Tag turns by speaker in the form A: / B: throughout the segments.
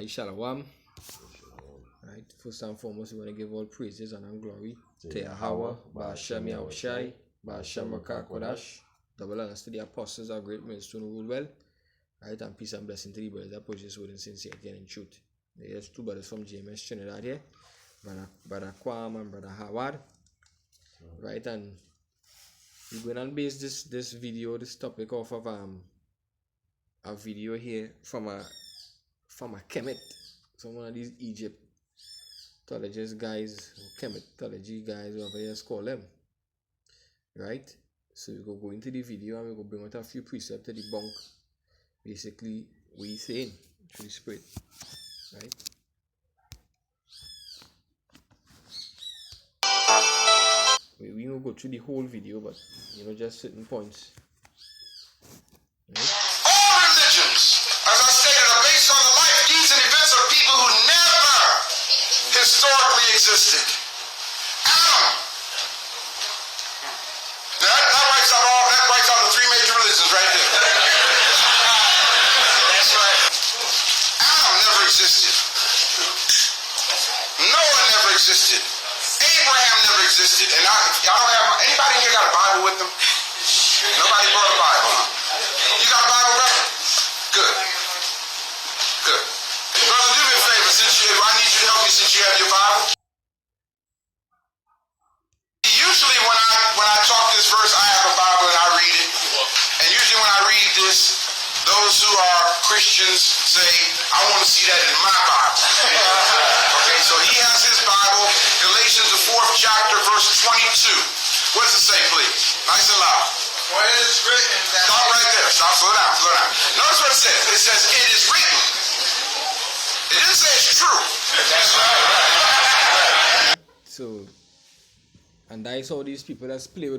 A: Shalom. Right. First and foremost, we want to give all praises and glory to Yahweh, Ba'ashem Yahushai, Ba'ashem Rakah Kodash, double honors to the apostles, our great millstone who rule well. Right, and peace and blessing to the brothers that purchase word in sincerity and in truth. There's two brothers from GMS Trinidad here, Brother Kwam and Brother Howard. Right, and we're going to base this topic off of a video here from a Kemet, some one of these Egyptologist guys, Kemetology guys, whatever you just call them. Right? So we go into the video and we go bring out a few precepts to debunk basically what he's saying through the spirit. Right? We won't go through the whole video, but just certain points.
B: Right? All religions, as I stated, are based on the life, deeds, and events of people who never historically existed. Adam. That writes out the three major religions right there. That's right. Adam never existed. Noah never existed. Abraham never existed. And y'all don't have anybody here got a Bible with them? Nobody brought a Bible. You got a Bible, brother? Good. Good. Brother, do me a favor. I need you to help me since you have your Bible. Usually when I talk this verse, I have a Bible and I read it. And usually when I read this, those who are Christians say, I want to see that in my Bible. Okay, so he has his Bible, Galatians the 4th chapter, verse 22. What does it say, please? Nice and loud.
C: For it is written that...
B: Stop right there. Stop. Slow down. Notice what it says. It says, it is written. It didn't say it's true.
C: That's right.
A: So, and I saw these people that play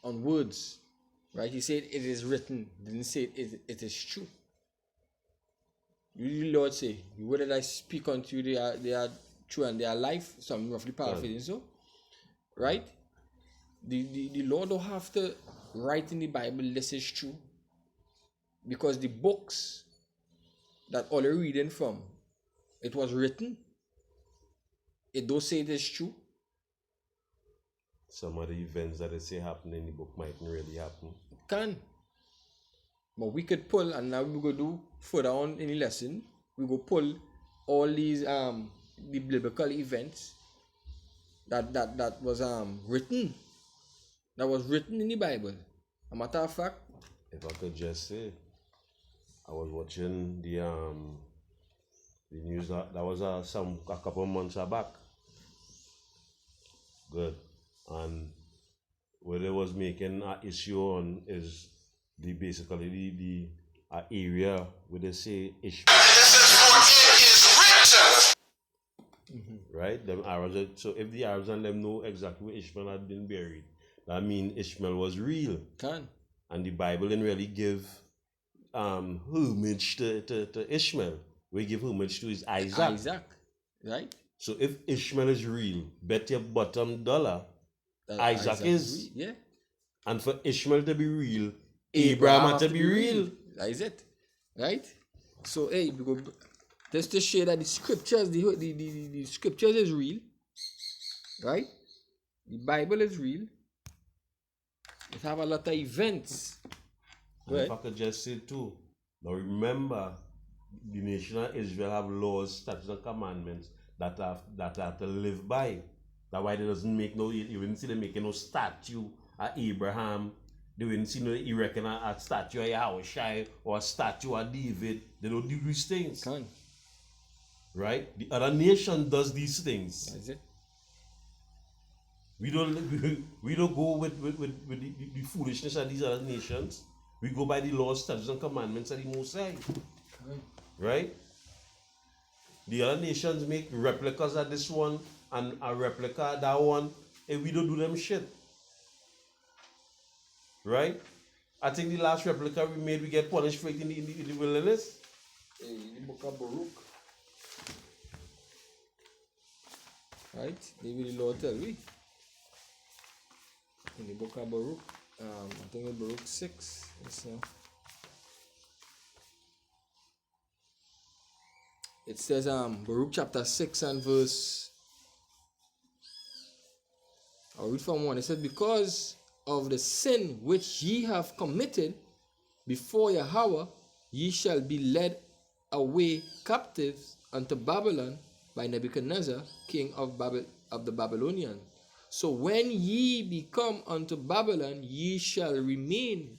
A: on words. Right? He said it is written. Didn't say it is true. You Lord say, the word that I speak unto you, they are true and they are life. So I'm roughly paraphrasing so. Right? The Lord don't have to write in the Bible this is true. Because the books that all are reading from, it was written. It don't say it is true.
D: Some of the events that they say happen in the book mightn't really happen.
A: It can. But we could pull, and now we go do further on in the lesson, we go pull all these the biblical events that was written. That was written in the Bible. A matter of fact,
D: if I could just say, I was watching the news that was a couple of months back. Good. And what they was making an issue on is basically the area where they say Ishmael.
B: This is for it is written.
D: Right? Them Arabs. So if the Arabs and them know exactly where Ishmael had been buried, that means Ishmael was real.
A: can.
D: And the Bible didn't really give homage to Ishmael. We give homage to his Isaac.
A: Right?
D: So if Ishmael is real, bet your bottom dollar Isaac is.
A: Yeah.
D: And for Ishmael to be real, Abraham had to be real.
A: That is it. Right? So because just to show that the scriptures, the scriptures is real. Right? The Bible is real. It have a lot of events.
D: And if I could just say too, now remember, the nation of Israel have laws, statutes, and commandments that have to live by. That's why they doesn't make you wouldn't see them making no statue of Abraham. They wouldn't see no erecting a statue of Yahushai or a statue of David. They don't do these things.
A: Can.
D: Right? The other nation does these things.
A: That's it.
D: We don't go with the foolishness of these other nations. We go by the laws, statutes, and commandments of the Most High. Right? The other nations make replicas of this one and a replica of that one, and we don't do them shit. Right? I think the last replica we made, we get punished for it in the wilderness.
A: In the book of Baruch. Right? They will the Lord tell we. In the book of Baruch. I think it's Baruch 6. It's, It says Baruch chapter 6 and verse, I'll read from 1. It says, because of the sin which ye have committed before Yahweh, ye shall be led away captives unto Babylon by Nebuchadnezzar, king of the Babylonians. So when ye be come unto Babylon, ye shall remain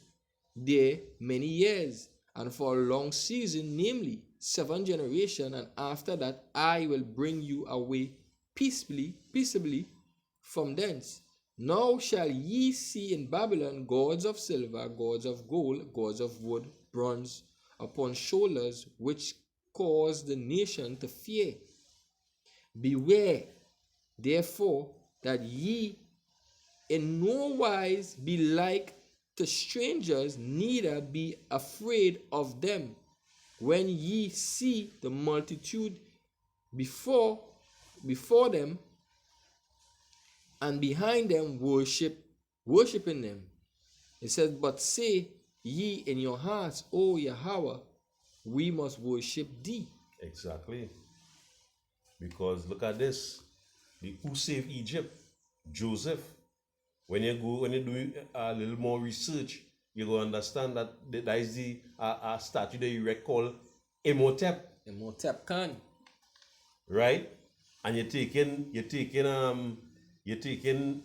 A: there many years, and for a long season, namely 7 generations, and after that I will bring you away peaceably from thence. Now shall ye see in Babylon gods of silver, gods of gold, gods of wood, bronze, upon shoulders, which cause the nation to fear. Beware, therefore, that ye in no wise be like to strangers, neither be afraid of them, when ye see the multitude before them, and behind them worshiping them. It says, but say ye in your hearts, O Yahweh, we must worship thee.
D: Exactly. Because look at this. Who saved Egypt? Joseph. When you do a little more research, you go understand that that is the statue that you called Imhotep.
A: Imhotep Khan.
D: Right? And you're taking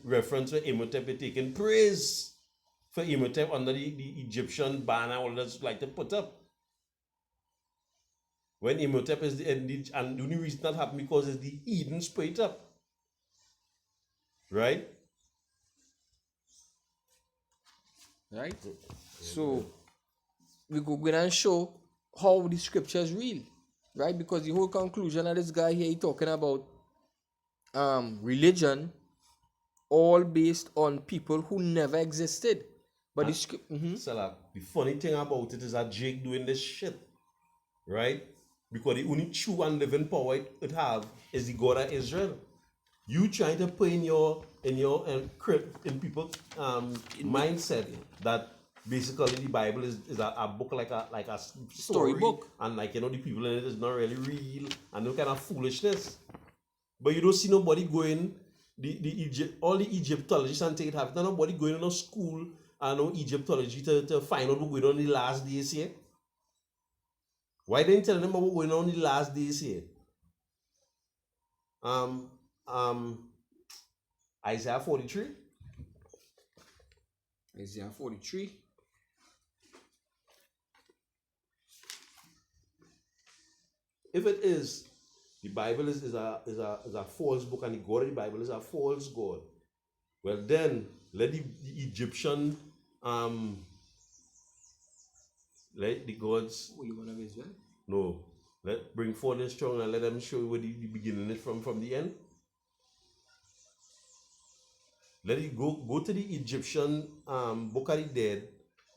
D: reference to Imhotep, you're taking praise for Imhotep under the Egyptian banner all that's like to put up. When Imhotep is and the only reason that happened because it's the Eden straight up. Right?
A: Right? So we go and show how the scriptures real. Right? Because the whole conclusion of this guy here he talking about religion all based on people who never existed. But the script
D: So the funny thing about it is that Jake doing this shit. Right? Because the only true and living power it have is the God of Israel. You trying to put in people's mindset that basically the Bible is a book like a story
A: book,
D: and like the people in it is not really real and no kind of foolishness. But you don't see nobody going all the Egyptologists and take it have nobody going to school and no Egyptology to find out what's going on in the last days here. Why didn't tell them about what's going on in the last days here? Isaiah 43.
A: Isaiah 43.
D: If it is, the Bible is a false book and the God of the Bible is a false God, well then let the Egyptian let the gods.
A: Holy One of Israel.
D: No. Bring forth the strong and let them show you where the beginning is from the end. Let it go to the Egyptian Book of the Dead,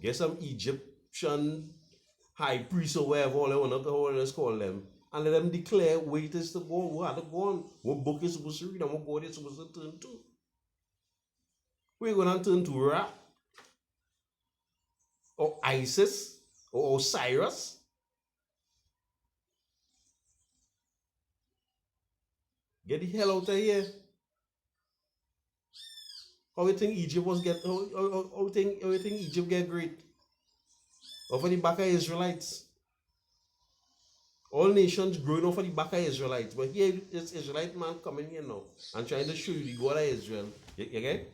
D: get some Egyptian high priest or whatever all let's call them, and let them declare where it is to go, where to go on, what book is supposed to read, and what God is supposed to turn to. We're gonna turn to Ra or Isis or Osiris. Get the hell out of here. How you think Egypt was get? How you think Egypt get great? Over the back of Israelites. All nations growing over the back of Israelites. But here this Israelite man coming here now and trying to show you the God of Israel. You get?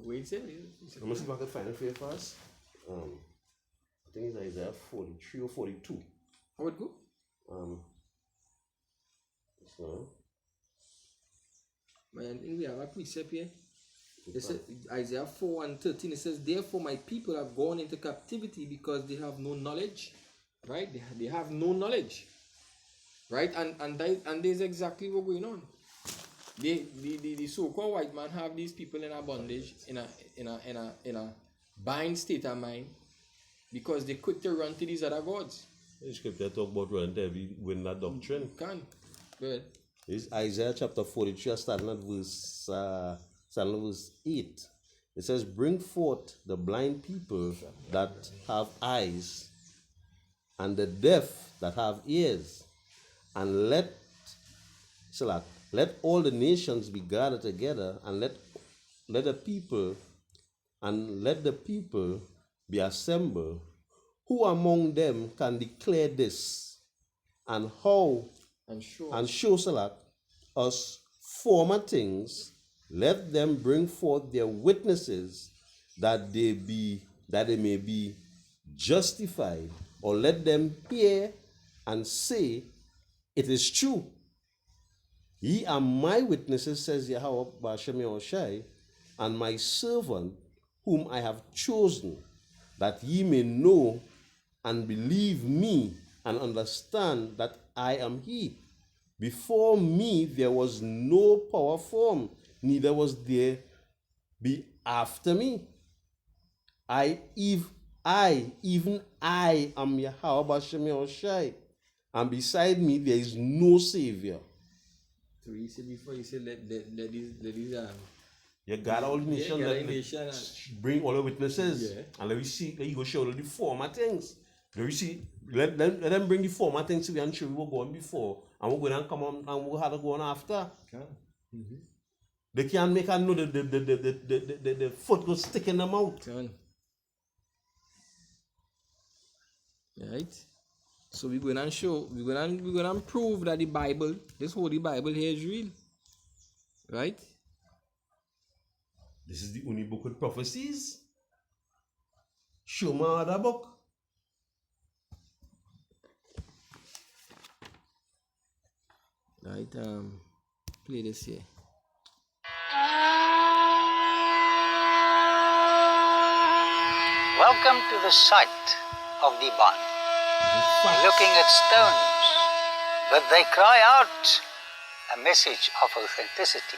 A: Wait a
D: Let me see if I can find it for you first. I think it's Isaiah 43 or 42.
A: How it go?
D: So.
A: Man, I think we have a precept here. It says, Isaiah 4 and 13, it says, therefore my people have gone into captivity because they have no knowledge. Right? They have no knowledge. Right? And there's exactly what's going on. The so-called white man have these people in a bondage, in a bind state of mind, because they quick to run to these other gods.
D: The scripture talk about run to every win that doctrine.
A: Can. Go ahead.
D: It's Isaiah chapter 43, starting at verse 8. It says, bring forth the blind people that have eyes, and the deaf that have ears, and let all the nations be gathered together, and let the people be assembled. Who among them can declare this, and how
A: And show
D: and show us former things? Let them bring forth their witnesses, that they may be justified, or let them hear and say, it is true. Ye are my witnesses, says Yahweh Ba'ashem Yahushai, and my servant whom I have chosen, that ye may know and believe me, and understand that I am he. Before me there was no power formed, neither was there be after me. Even I am Yahweh Ba'ashem Yahushai, and beside me there is no savior.
A: So he said before, he said, let these
D: You got all the nation,
A: gather
D: let
A: nation
D: bring all the witnesses,
A: Yeah.
D: and let me see, let you go show the former things. Let me see, let them bring the former things to me and show we were going before, and we're going to come on and we'll have to go on after. They can't make know the foot go stick in the mouth.
A: Right? So we're going to show, we're going to prove that the Bible, this Holy Bible here is real. Right?
D: This is the only book with prophecies. Show me other book.
A: Right? Play this here.
E: Welcome to the site of Diban. Looking at stones, but they cry out a message of authenticity.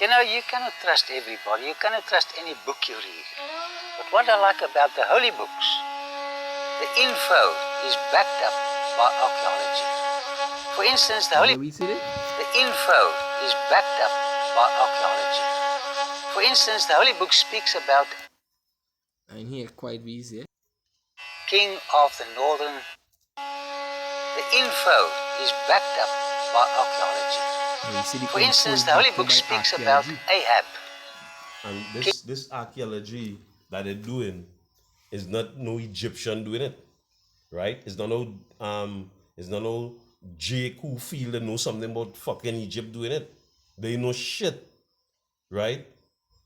E: You know, you cannot trust everybody. You cannot trust any book you read. But what I like about the holy books, the info is backed up by archaeology. For instance, the
A: Can we see it?
E: info is backed up by archaeology. For instance, the holy book speaks about
A: And here quite easy.
E: king of the northern. The info is backed up by archaeology.
A: You see the
E: For
A: info
E: instance,
A: is
E: the holy
A: backed up
E: book
A: by
E: speaks about
A: archaeology.
E: Ahab.
D: And this archaeology that they're doing is not no Egyptian doing it, right? It's not no Jake who feel they know something about fucking Egypt doing it. They know shit, right?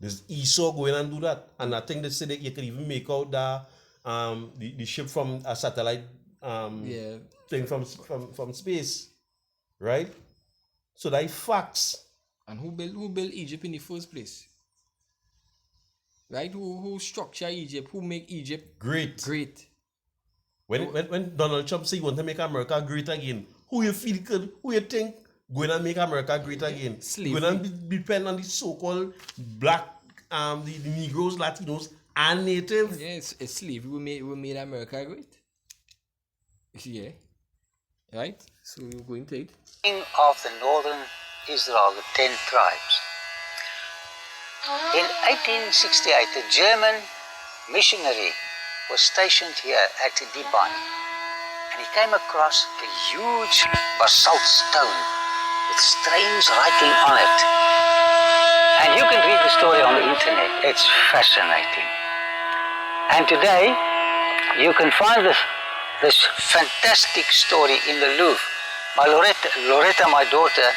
D: There's Esau going and do that, and I think they say that you can even make out the ship from a satellite
A: Yeah.
D: thing from space, right? So that facts.
A: And who built Egypt in the first place? Right? Who structure Egypt? Who make Egypt
D: Great.
A: great?
D: When Donald Trump say he want to make America great again, who you think going to make America great again?
A: Slavery.
D: Going to depend on the so-called black, the Negroes, Latinos, and Native.
A: Yeah, it's slavery. We made America great. Yeah. Right? So we're going to it.
E: King of the northern Israel, the 10 tribes. In 1868, a German missionary was stationed here at Diban, and he came across a huge basalt stone with strange writing on it. And you can read the story on the internet. It's fascinating. And today, you can find this fantastic story in the Louvre. My Loretta, my daughter,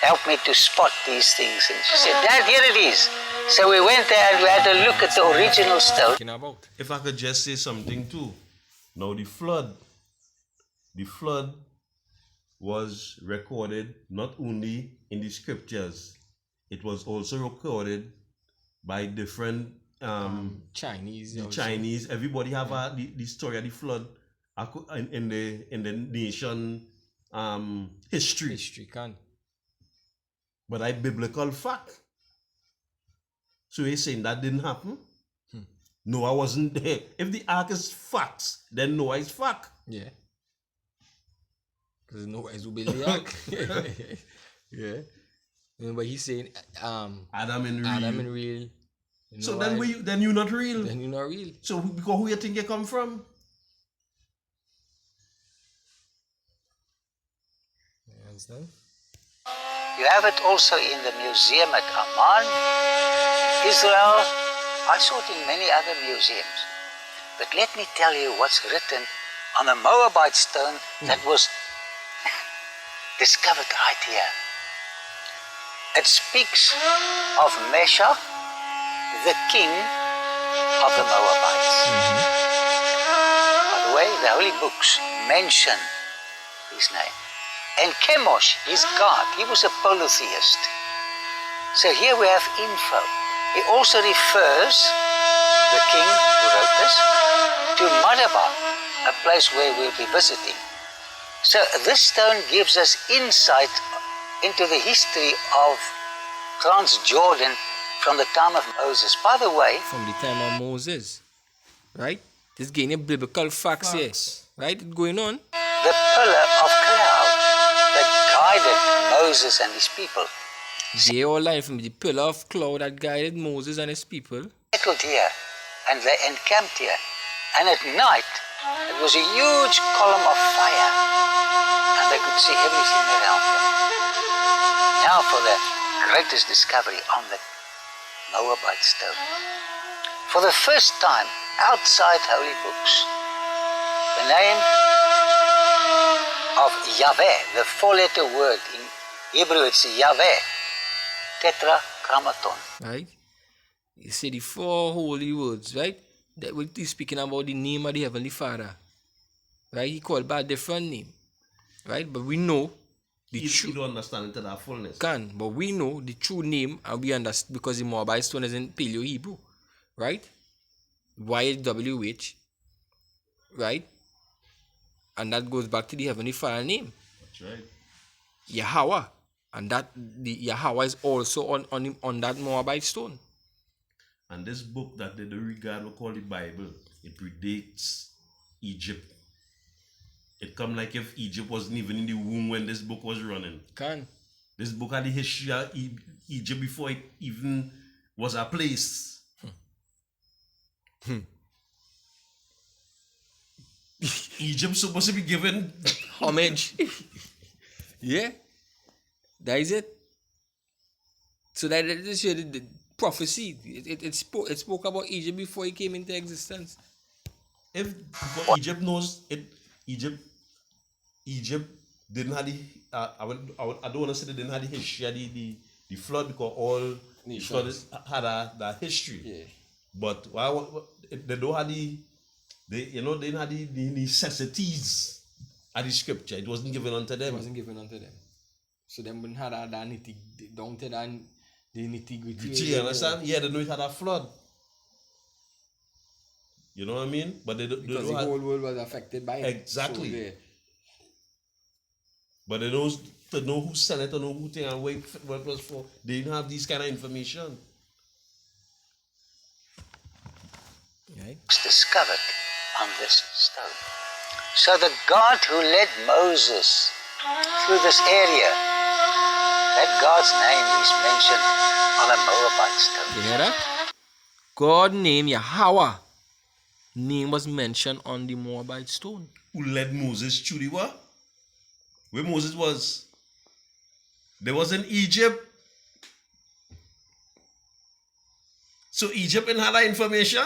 E: helped me to spot these things. And she said, Dad, here it is. So we went there and we had a look at the original stone.
A: Talking about.
D: If I could just say something too. Now the flood was recorded not only in the scriptures, it was also recorded by different
A: Chinese.
D: the
A: also.
D: Chinese. Everybody have the story of the flood in the nation history.
A: History can.
D: But a biblical fact. So he's saying that didn't happen? Noah wasn't there. If the ark is facts, then Noah is fact.
A: Yeah. Because no eyes will build the ark. Yeah. But he's saying
D: Adam and real.
A: Adam and real.
D: So
A: Noah
D: then you're not real.
A: then you're not real.
D: So because who you think you come from?
A: Hands down.
E: You have it also in the museum at Amman, Israel. I saw it in many other museums. But let me tell you what's written on a Moabite stone that was discovered right here. It speaks of Mesha, the king of the Moabites. By the way, the holy books mention his name. And Chemosh, his god, he was a polytheist. So here we have info. He also refers, the king who wrote this, to Madaba, a place where we'll be visiting. So this stone gives us insight into the history of Transjordan from the time of Moses. By the way,
A: From the time of Moses. Right? This getting a biblical facts here. Right? It going on.
E: the pillar of cloud that guided Moses and his people
A: They all line from the pillar of cloud that guided Moses and his people.
E: settled here and they encamped here. And at night, it was a huge column of fire and they could see everything around them. Now for the greatest discovery on the Moabite stone. For the first time outside holy books, the name of Yahweh, the four-letter word in Hebrew, it's Yahweh, tetragrammaton.
A: Right? You see the four holy words, right? That we're speaking about the name of the Heavenly Father. Right? He called by a different name. Right? But we know the
D: You
A: true
D: don't understand it to that fullness.
A: but we know the true name and we understand because the Moabite stone is in Paleo Hebrew. Right? YHWH. Right? And that goes back to the Heavenly Father name.
D: That's right.
A: Yahweh. And that the Yahweh is also on that Moabite stone.
D: And this book that they do regard we call the Bible, it predates Egypt. It come like if Egypt wasn't even in the womb when this book was running. This book had the history of Egypt before it even was a place. Egypt supposed to be given
A: Homage. Yeah. That is it. So that is the prophecy. It spoke about Egypt before it came into existence.
D: if but Egypt knows it. Egypt didn't have the I don't want to say they didn't have the history of the flood because all the flood had that history.
A: Yeah.
D: But they don't have they didn't have the necessities of the scripture. It wasn't given unto
A: It
D: them.
A: wasn't given unto them. So them wouldn't have that down to that the nitty-gritty.
D: You understand? Yeah, they know it had a flood. You know what I mean? But they
A: Because
D: don't
A: the
D: have,
A: whole world was affected by it.
D: Exactly.
A: So
D: but they know to know who sent it, to know who thing and what it was for. They didn't have these kind of information.
A: right?
E: Was discovered on this stone. So the God who led Moses through this area, that God's name is mentioned on a Moabite stone.
A: You hear that? God name Yahweh. Name was mentioned on the Moabite stone.
D: Who led Moses through the what? Where Moses was. They was in Egypt. So Egypt didn't have that information.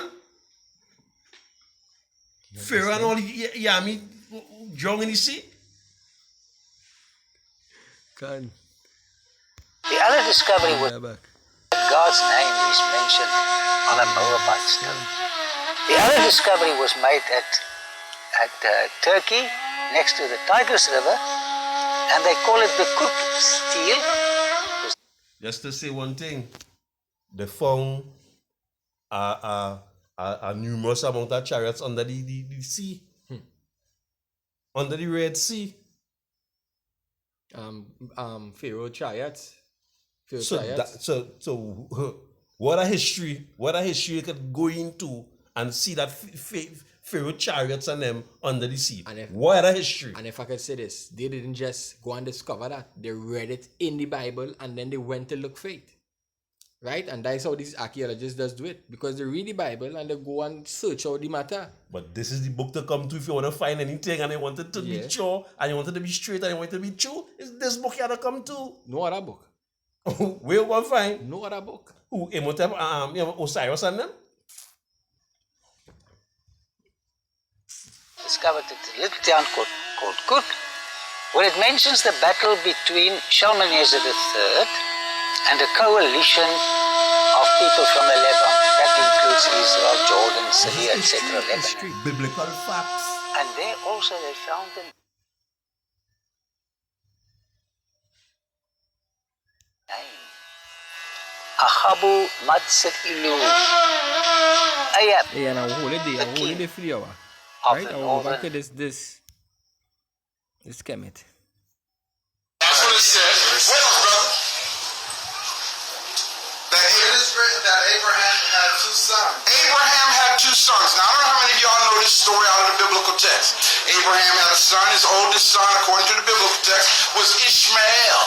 D: Pharaoh and all the army drowned in the sea.
A: Can
E: The other discovery was that God's name is mentioned on a Moabite stone. The other discovery was made at Turkey, next to the Tigris River, and they call it the Kut stele.
D: Just to say one thing, they found a numerous amount of chariots under the sea, under the Red Sea.
A: Pharaoh chariots. Pharaoh
D: So
A: chariots.
D: so what a history you could go into and see that Pharaoh chariots and them under the sea. What a history.
A: And if I could say this, they didn't just go and discover that. They read it in the Bible and then they went to look for it. Right? And that's how these archaeologists does do it. Because they read the Bible and they go and search out the matter.
D: But this is the book to come to if you want to find anything and you want it to be true and you want it to be straight and you want it to be true. It's this book you have to come to.
A: No other book.
D: Where you going to find?
A: No other book.
D: Who? Imhotep, Osiris and them?
E: Discovered it in a little town called Kut, where it mentions the battle between Shalmaneser III and a coalition of people from the Levant. That includes Israel, Jordan, Syria, etc. Lebanon.
D: Biblical facts.
E: And there also they found the name. Ahabu Matsir Ilu. Ayab.
A: Hey, and I'll hold it there. I'll hold it there for the hour.
E: Of
A: Right?
E: the
A: I'll go back to
E: northern.
A: this Kemet.
B: That's what it says. What else, brother? That
C: It is written that Abraham had two sons.
B: Abraham had two sons. Now, I don't know how many of y'all know this story out of the biblical text. Abraham had a son. His oldest son, according to the biblical text, was Ishmael.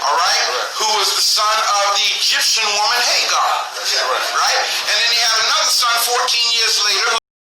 B: All right? Who was the son of the Egyptian woman Hagar. Right? And then he had another son 14 years